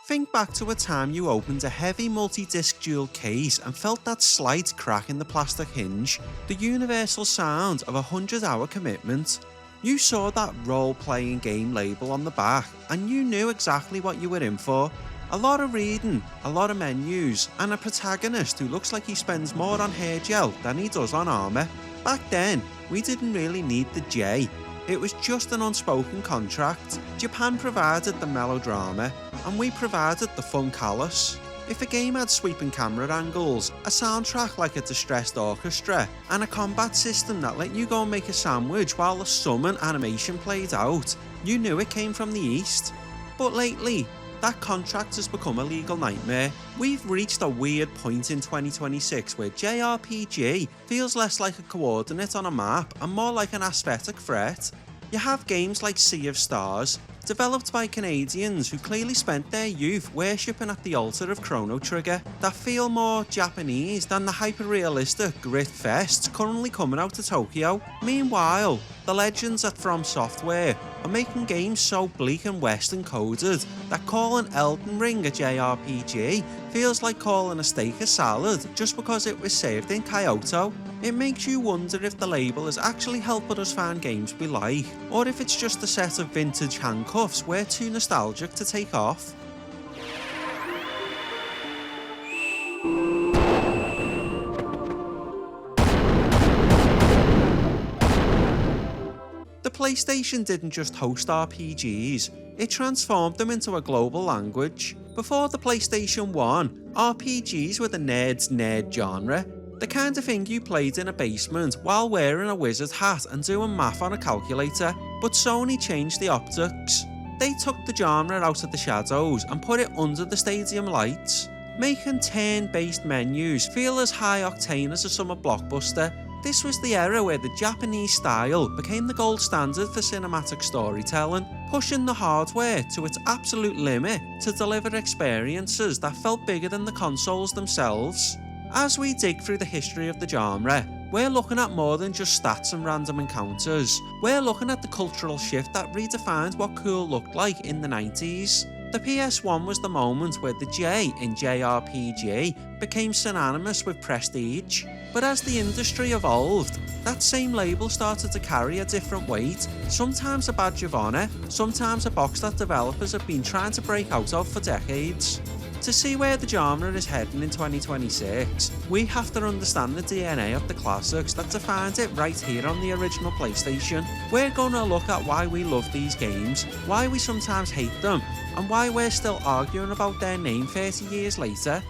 Think back to a time you opened a heavy multi-disc dual case and felt that slight crack in the plastic hinge, the universal sound of a 100-hour commitment. You saw that role-playing game label on the back and you knew exactly what you were in for. A lot of reading, a lot of menus, and a protagonist who looks like he spends more on hair gel than he does on armour. Back then, we didn't really need the J. It was just an unspoken contract. Japan provided the melodrama, and we provided the fun callous. If a game had sweeping camera angles, a soundtrack like a distressed orchestra, and a combat system that let you go and make a sandwich while the summon animation played out, you knew it came from the East. But lately, that contract has become a legal nightmare. We've reached a weird point in 2026 where JRPG feels less like a coordinate on a map and more like an aesthetic threat. You have games like Sea of Stars, developed by Canadians who clearly spent their youth worshipping at the altar of Chrono Trigger, that feel more Japanese than the hyper-realistic grit fests currently coming out of Tokyo. Meanwhile, the legends at From Software are making games so bleak and western coded that calling Elden Ring a JRPG feels like calling a steak a salad just because it was served in Kyoto. It makes you wonder if the label is actually helping us find games we like, or if it's just a set of vintage handcuffs we're too nostalgic to take off. The PlayStation didn't just host RPGs, it transformed them into a global language. Before the PlayStation 1, RPGs were the nerd's nerd genre, the kind of thing you played in a basement while wearing a wizard hat and doing math on a calculator, but Sony changed the optics. They took the genre out of the shadows and put it under the stadium lights, making turn-based menus feel as high octane as a summer blockbuster. This was the era where the Japanese style became the gold standard for cinematic storytelling, pushing the hardware to its absolute limit to deliver experiences that felt bigger than the consoles themselves. As we dig through the history of the genre, we're looking at more than just stats and random encounters. We're looking at the cultural shift that redefined what cool looked like in the 90s. The PS1 was the moment where the J in JRPG became synonymous with prestige. But as the industry evolved, that same label started to carry a different weight, sometimes a badge of honour, sometimes a box that developers have been trying to break out of for decades. To see where the genre is heading in 2026, we have to understand the DNA of the classics that defined it right here on the original PlayStation. We're gonna look at why we love these games, why we sometimes hate them, and why we're still arguing about their name 30 years later.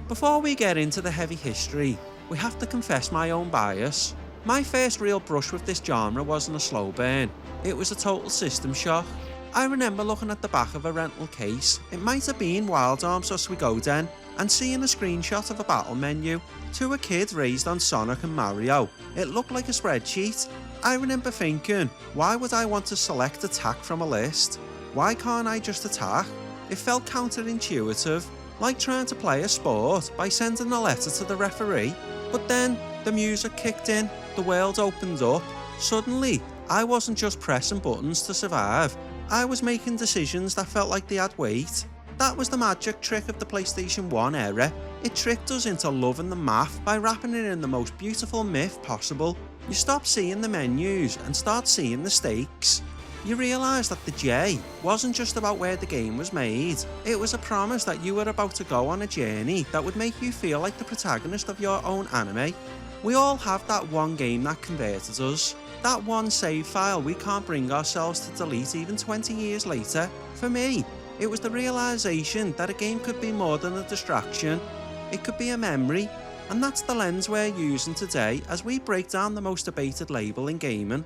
Before we get into the heavy history, we have to confess my own bias. My first real brush with this genre wasn't a slow burn, it was a total system shock. I remember looking at the back of a rental case, it might have been Wild Arms or Suikoden, and seeing a screenshot of a battle menu. To a kid raised on Sonic and Mario, it looked like a spreadsheet. I remember thinking, why would I want to select attack from a list? Why can't I just attack? It felt counterintuitive, like trying to play a sport by sending a letter to the referee. But then, the music kicked in, the world opened up. Suddenly, I wasn't just pressing buttons to survive, I was making decisions that felt like they had weight. That was the magic trick of the PlayStation 1 era. It tricked us into loving the math by wrapping it in the most beautiful myth possible. You stop seeing the menus and start seeing the stakes. You realise that the J wasn't just about where the game was made, it was a promise that you were about to go on a journey that would make you feel like the protagonist of your own anime. We all have that one game that converted us, that one save file we can't bring ourselves to delete even 20 years later. For me, it was the realisation that a game could be more than a distraction, it could be a memory, and that's the lens we're using today as we break down the most debated label in gaming.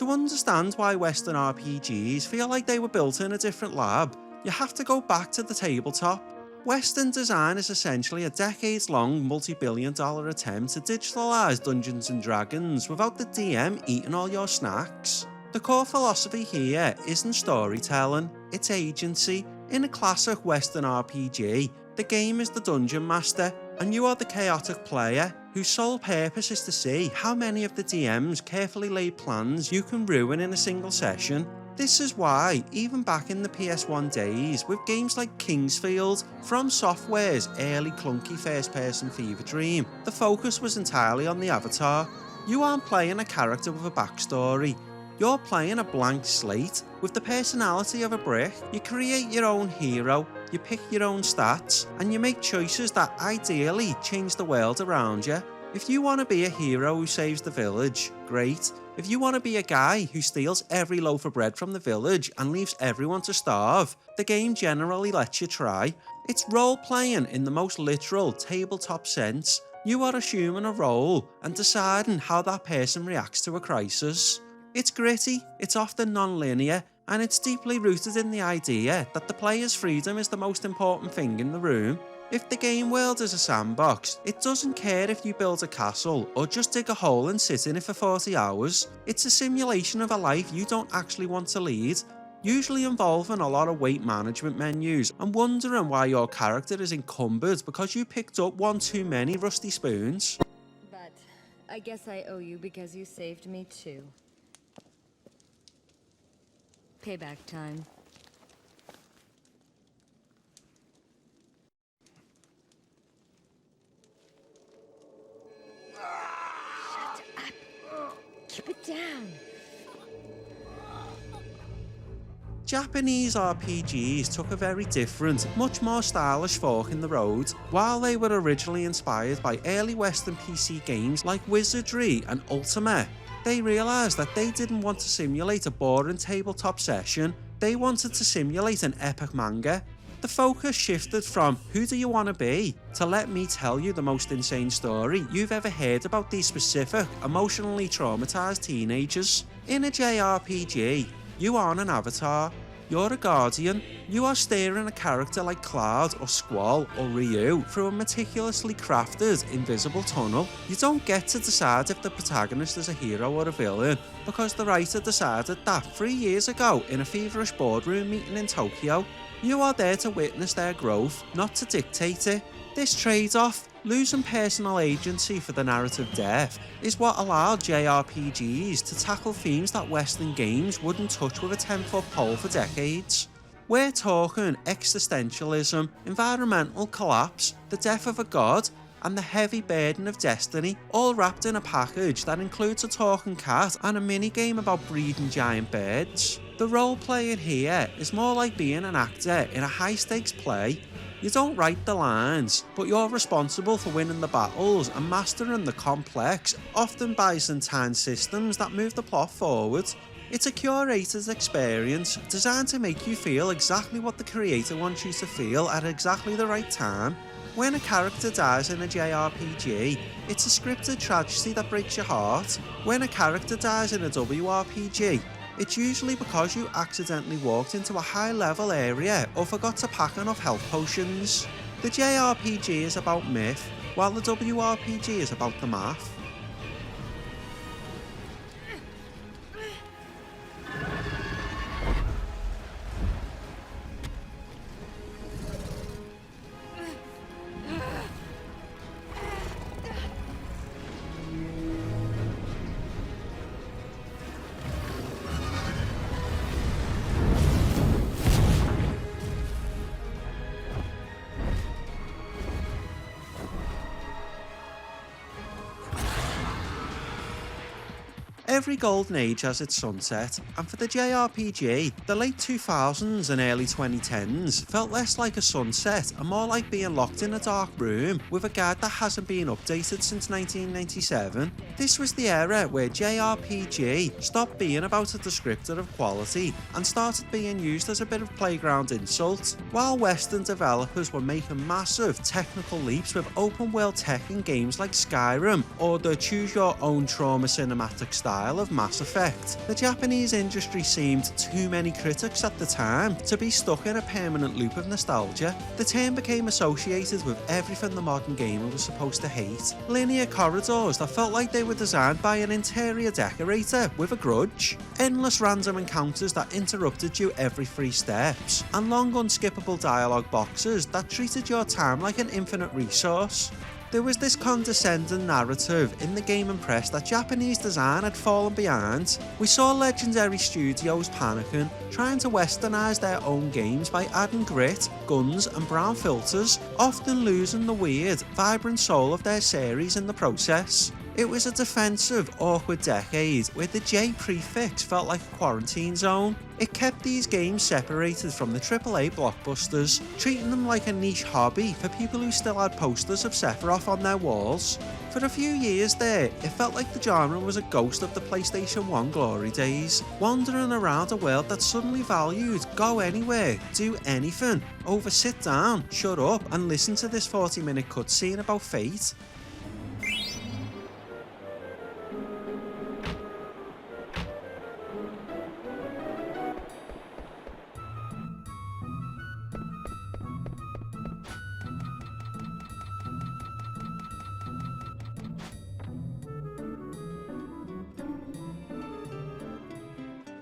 To understand why Western RPGs feel like they were built in a different lab, you have to go back to the tabletop. Western design is essentially a decades-long multi-billion-dollar attempt to digitalise Dungeons & Dragons without the DM eating all your snacks. The core philosophy here isn't storytelling, it's agency. In a classic Western RPG, the game is the dungeon master, and you are the chaotic player whose sole purpose is to see how many of the DM's carefully laid plans you can ruin in a single session. This is why, even back in the PS1 days, with games like Kingsfield, From Software's early clunky first-person fever dream, the focus was entirely on the avatar. You aren't playing a character with a backstory, you're playing a blank slate. With the personality of a brick, you create your own hero, you pick your own stats, and you make choices that ideally change the world around you. If you want to be a hero who saves the village, great. If you want to be a guy who steals every loaf of bread from the village and leaves everyone to starve, the game generally lets you try. It's role-playing in the most literal tabletop sense. You are assuming a role and deciding how that person reacts to a crisis. It's gritty, it's often non-linear, and it's deeply rooted in the idea that the player's freedom is the most important thing in the room. If the game world is a sandbox, it doesn't care if you build a castle or just dig a hole and sit in it for 40 hours. It's a simulation of a life you don't actually want to lead, usually involving a lot of weight management menus and wondering why your character is encumbered because you picked up one too many rusty spoons. But I guess I owe you because you saved me too. Payback time. Shut up. Keep it down. Japanese RPGs took a very different, much more stylish fork in the road. While they were originally inspired by early Western PC games like Wizardry and Ultima, they realised that they didn't want to simulate a boring tabletop session, they wanted to simulate an epic manga. The focus shifted from who do you want to be to let me tell you the most insane story you've ever heard about these specific, emotionally traumatised teenagers. In a JRPG, you aren't an avatar, you're a guardian. You are steering a character like Cloud or Squall or Ryu through a meticulously crafted, invisible tunnel. You don't get to decide if the protagonist is a hero or a villain, because the writer decided that 3 years ago in a feverish boardroom meeting in Tokyo. You are there to witness their growth, not to dictate it. This trade-off, losing personal agency for the narrative depth, is what allowed JRPGs to tackle themes that Western games wouldn't touch with a 10-foot pole for decades. We're talking existentialism, environmental collapse, the death of a god, and the heavy burden of destiny, all wrapped in a package that includes a talking cat and a minigame about breeding giant birds. The role-playing here is more like being an actor in a high-stakes play. You don't write the lines, but you're responsible for winning the battles and mastering the complex, often Byzantine systems that move the plot forward. It's a curated experience designed to make you feel exactly what the creator wants you to feel at exactly the right time. When a character dies in a JRPG, it's a scripted tragedy that breaks your heart. When a character dies in a WRPG, it's usually because you accidentally walked into a high-level area or forgot to pack enough health potions. The JRPG is about myth, while the WRPG is about the math. Every golden age has its sunset, and for the JRPG, the late 2000s and early 2010s felt less like a sunset and more like being locked in a dark room with a guide that hasn't been updated since 1997. This was the era where JRPG stopped being about a descriptor of quality and started being used as a bit of playground insult. While Western developers were making massive technical leaps with open world tech in games like Skyrim or the choose your own trauma cinematic style, style of Mass Effect, the Japanese industry seemed too many critics at the time to be stuck in a permanent loop of nostalgia. The term became associated with everything the modern gamer was supposed to hate. Linear corridors that felt like they were designed by an interior decorator with a grudge. Endless random encounters that interrupted you every 3 steps. And long unskippable dialogue boxes that treated your time like an infinite resource. There was this condescending narrative in the gaming press that Japanese design had fallen behind. We saw legendary studios panicking, trying to westernise their own games by adding grit, guns and brown filters, often losing the weird, vibrant soul of their series in the process. It was a defensive, awkward decade where the J prefix felt like a quarantine zone. It kept these games separated from the AAA blockbusters, treating them like a niche hobby for people who still had posters of Sephiroth on their walls. For a few years there, it felt like the genre was a ghost of the PlayStation 1 glory days, wandering around a world that suddenly valued go anywhere, do anything, over sit down, shut up and listen to this 40-minute cutscene about fate.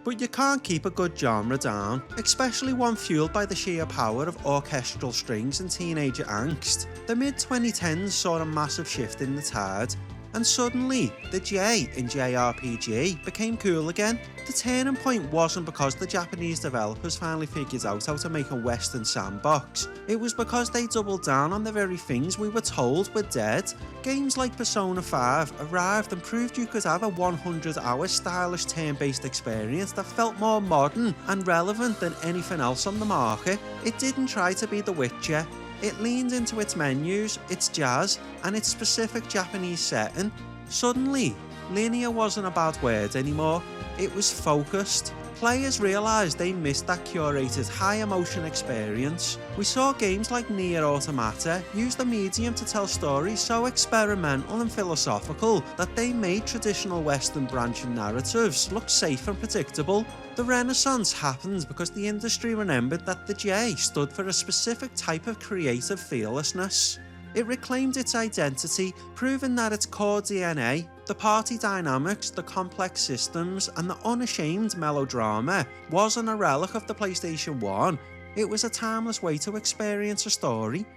But you can't keep a good genre down, especially one fueled by the sheer power of orchestral strings and teenager angst. The mid-2010s saw a massive shift in the tide, and suddenly, the J in JRPG became cool again. The turning point wasn't because the Japanese developers finally figured out how to make a Western sandbox. It was because they doubled down on the very things we were told were dead. Games like Persona 5 arrived and proved you could have a 100-hour stylish turn-based experience that felt more modern and relevant than anything else on the market. It didn't try to be The Witcher. It leaned into its menus, its jazz, and its specific Japanese setting. Suddenly, linear wasn't a bad word anymore, it was focused. Players realised they missed that curated high-emotion experience. We saw games like Nier Automata use the medium to tell stories so experimental and philosophical that they made traditional Western branching narratives look safe and predictable. The Renaissance happened because the industry remembered that the J stood for a specific type of creative fearlessness. It reclaimed its identity, proving that its core DNA, the party dynamics, the complex systems, and the unashamed melodrama wasn't a relic of the PlayStation 1, it was a timeless way to experience a story.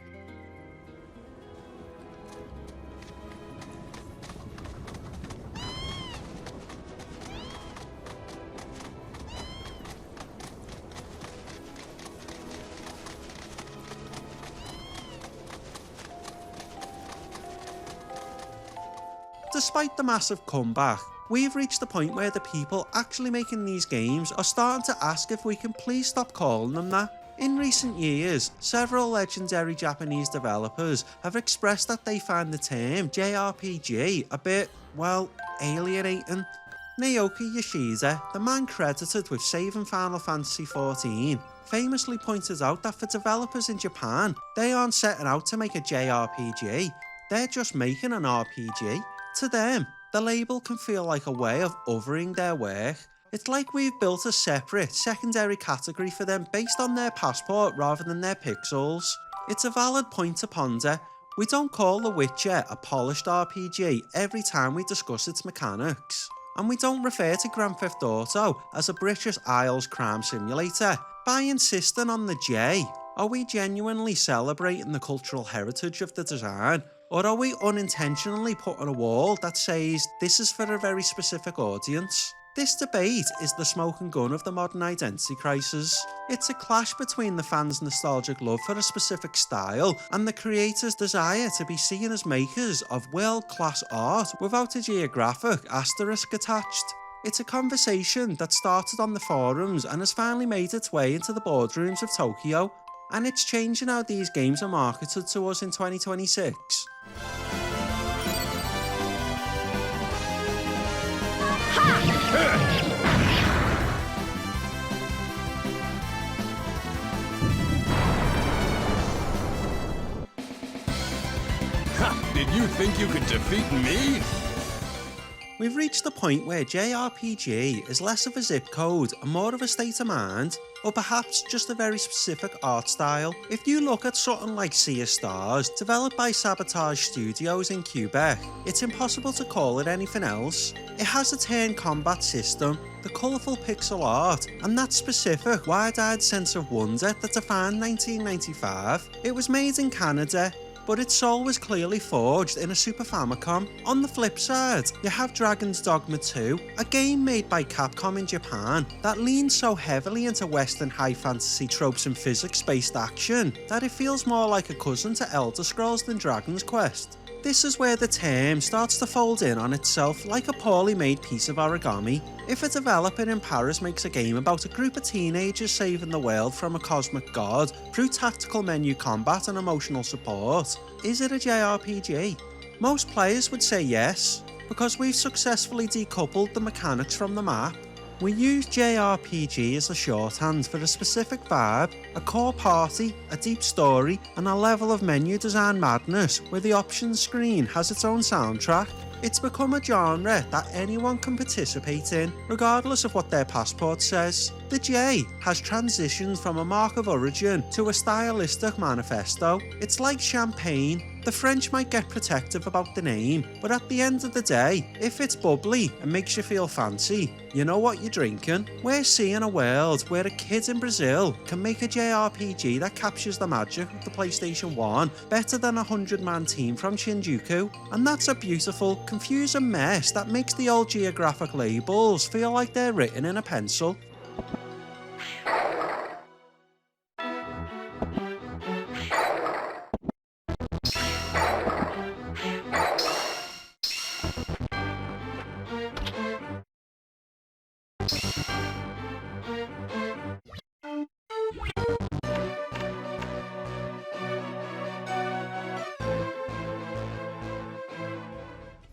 Despite the massive comeback, we've reached the point where the people actually making these games are starting to ask if we can please stop calling them that. In recent years, several legendary Japanese developers have expressed that they find the term JRPG a bit, well, alienating. Naoki Yoshida, the man credited with saving Final Fantasy XIV, famously pointed out that for developers in Japan, they aren't setting out to make a JRPG, they're just making an RPG. To them, the label can feel like a way of othering their work. It's like we've built a separate, secondary category for them based on their passport rather than their pixels. It's a valid point to ponder. We don't call The Witcher a polished RPG every time we discuss its mechanics. And we don't refer to Grand Theft Auto as a British Isles crime simulator. By insisting on the J, are we genuinely celebrating the cultural heritage of the design? Or are we unintentionally putting a wall that says this is for a very specific audience? This debate is the smoking gun of the modern identity crisis. It's a clash between the fans' nostalgic love for a specific style and the creators' desire to be seen as makers of world-class art without a geographic asterisk attached. It's a conversation that started on the forums and has finally made its way into the boardrooms of Tokyo, and it's changing how these games are marketed to us in 2026. Did you think you could defeat me? We've reached the point where JRPG is less of a zip code and more of a state of mind, or perhaps just a very specific art style. If you look at something like Sea of Stars, developed by Sabotage Studios in Quebec, it's impossible to call it anything else. It has a turn combat system, the colourful pixel art, and that specific wide-eyed sense of wonder that defined 1995. It was made in Canada, but its soul was clearly forged in a Super Famicom. On the flip side, you have Dragon's Dogma 2, a game made by Capcom in Japan that leans so heavily into Western high fantasy tropes and physics-based action that it feels more like a cousin to Elder Scrolls than Dragon's Quest. This is where the term starts to fold in on itself like a poorly made piece of origami. If a developer in Paris makes a game about a group of teenagers saving the world from a cosmic god through tactical menu combat and emotional support, is it a JRPG? Most players would say yes, because we've successfully decoupled the mechanics from the map. We use JRPG as a shorthand for a specific vibe, a core party, a deep story, and a level of menu design madness where the options screen has its own soundtrack. It's become a genre that anyone can participate in, regardless of what their passport says. The J has transitioned from a mark of origin to a stylistic manifesto. It's like champagne. The French might get protective about the name, but at the end of the day, if it's bubbly and makes you feel fancy, you know what you're drinking. We're seeing a world where a kid in Brazil can make a JRPG that captures the magic of the PlayStation 1 better than a 100-man team from Shinjuku, and that's a beautiful, confusing mess that makes the old geographic labels feel like they're written in a pencil.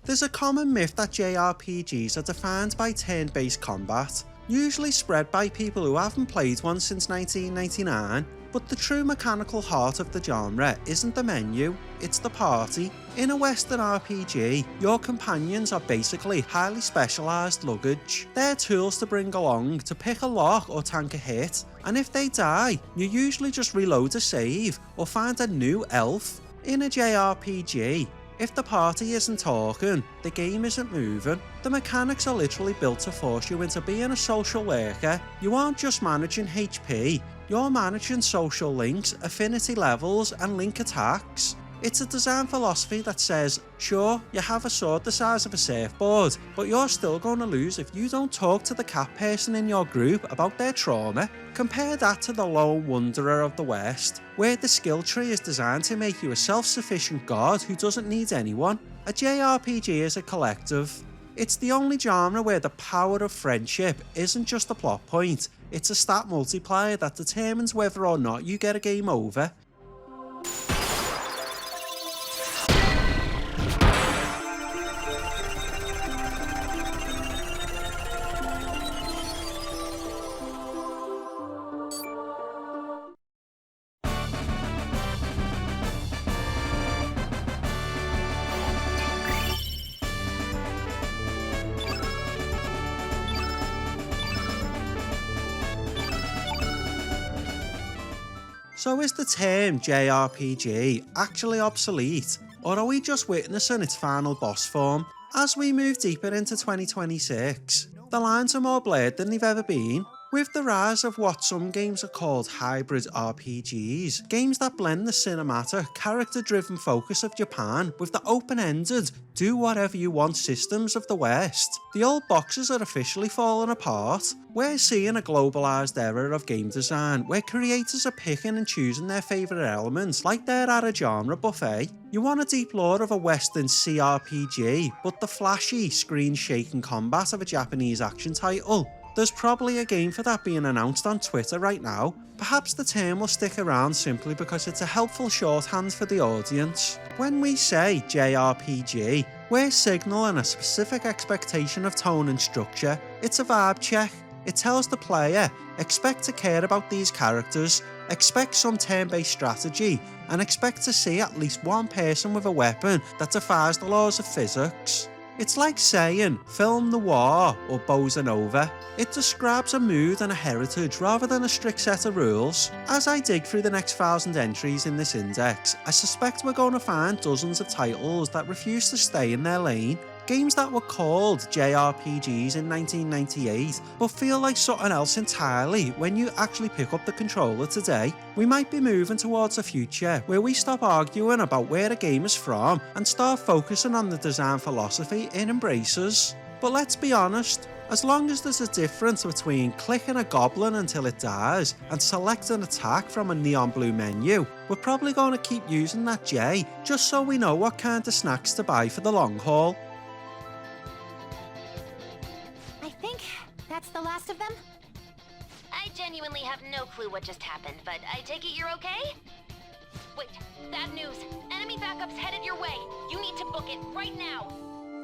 There's a common myth that JRPGs are defined by turn-based combat, usually spread by people who haven't played one since 1999, but the true mechanical heart of the genre isn't the menu, it's the party. In a Western RPG, your companions are basically highly specialised luggage. They're tools to bring along to pick a lock or tank a hit, and if they die, you usually just reload a save or find a new elf. In a JRPG, if the party isn't talking, the game isn't moving. The mechanics are literally built to force you into being a social worker. You aren't just managing HP, you're managing social links, affinity levels, and link attacks. It's a design philosophy that says, sure, you have a sword the size of a surfboard, but you're still going to lose if you don't talk to the cat person in your group about their trauma. Compare that to the lone wanderer of the West, where the skill tree is designed to make you a self-sufficient god who doesn't need anyone. A JRPG is a collective. It's the only genre where the power of friendship isn't just a plot point, it's a stat multiplier that determines whether or not you get a game over. So is the term JRPG actually obsolete, or are we just witnessing its final boss form? As we move deeper into 2026, the lines are more blurred than they've ever been. With the rise of what some games are called hybrid RPGs, games that blend the cinematic, character-driven focus of Japan with the open-ended, do-whatever-you-want systems of the West, the old boxes are officially falling apart. We're seeing a globalised era of game design where creators are picking and choosing their favourite elements like they're at a genre buffet. You want a deep lore of a Western CRPG, but the flashy, screen-shaking combat of a Japanese action title. There's probably a game for that being announced on Twitter right now. Perhaps the term will stick around simply because it's a helpful shorthand for the audience. When we say JRPG, we're signalling a specific expectation of tone and structure. It's a vibe check. It tells the player, expect to care about these characters, expect some turn-based strategy, and expect to see at least one person with a weapon that defies the laws of physics. It's like saying film noir or Bossa Nova. It describes a mood and a heritage rather than a strict set of rules. As I dig through the next 1,000 entries in this index, I suspect we're going to find dozens of titles that refuse to stay in their lane. Games that were called JRPGs in 1998 but feel like something else entirely when you actually pick up the controller today. We might be moving towards a future where we stop arguing about where a game is from and start focusing on the design philosophy it embraces. But let's be honest, as long as there's a difference between clicking a goblin until it dies and select an attack from a neon blue menu, we're probably going to keep using that J just so we know what kind of snacks to buy for the long haul. That's the last of them? I genuinely have no clue what just happened, but I take it you're okay? Wait, bad news. Enemy backup's headed your way. You need to book it right now.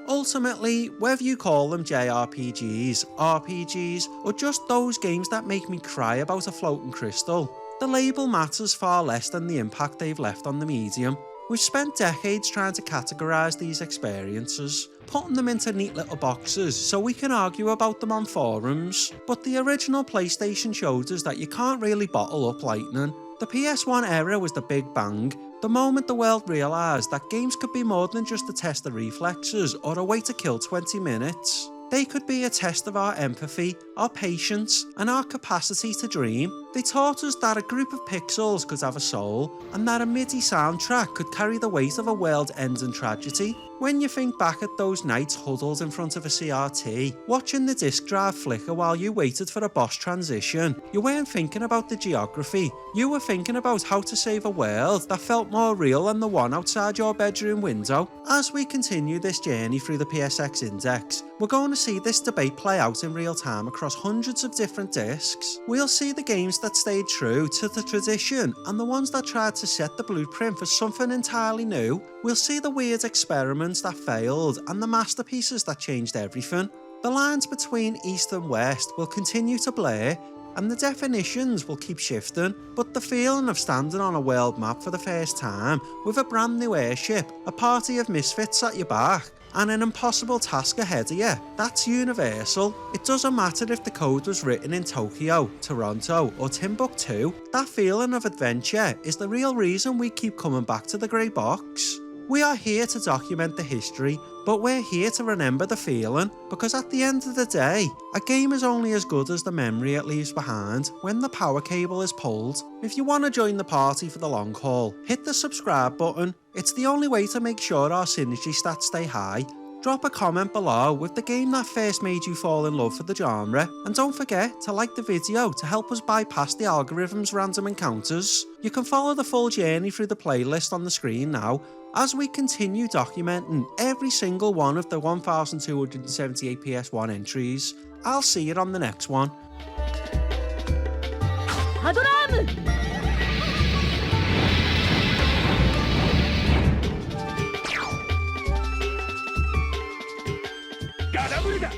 Ultimately, whether you call them JRPGs, RPGs, or just those games that make me cry about a floating crystal, the label matters far less than the impact they've left on the medium. We've spent decades trying to categorise these experiences, putting them into neat little boxes so we can argue about them on forums, but the original PlayStation showed us that you can't really bottle up lightning. The PS1 era was the big bang, the moment the world realised that games could be more than just a test of reflexes or a way to kill 20 minutes. They could be a test of our empathy, our patience, and our capacity to dream. They taught us that a group of pixels could have a soul, and that a MIDI soundtrack could carry the weight of a world-ending tragedy. When you think back at those nights huddled in front of a CRT, watching the disk drive flicker while you waited for a boss transition, you weren't thinking about the geography, you were thinking about how to save a world that felt more real than the one outside your bedroom window. As we continue this journey through the PSX Index, we're going to see this debate play out in real time across hundreds of different discs. We'll see the games that stayed true to the tradition and the ones that tried to set the blueprint for something entirely new. We'll see the weird experiments that failed and the masterpieces that changed everything. The lines between East and West will continue to blur, and the definitions will keep shifting, but the feeling of standing on a world map for the first time with a brand new airship, a party of misfits at your back, and an impossible task ahead of you, that's universal. It doesn't matter if the code was written in Tokyo, Toronto, or Timbuktu, that feeling of adventure is the real reason we keep coming back to the grey box. We are here to document the history, but we're here to remember the feeling, because at the end of the day, a game is only as good as the memory it leaves behind when the power cable is pulled. If you want to join the party for the long haul, hit the subscribe button. It's the only way to make sure our synergy stats stay high. Drop a comment below with the game that first made you fall in love for the genre, and don't forget to like the video to help us bypass the algorithm's random encounters. You can follow the full journey through the playlist on the screen now, as we continue documenting every single one of the 1,278 PS1 entries. I'll see you on the next one. Gadabuda!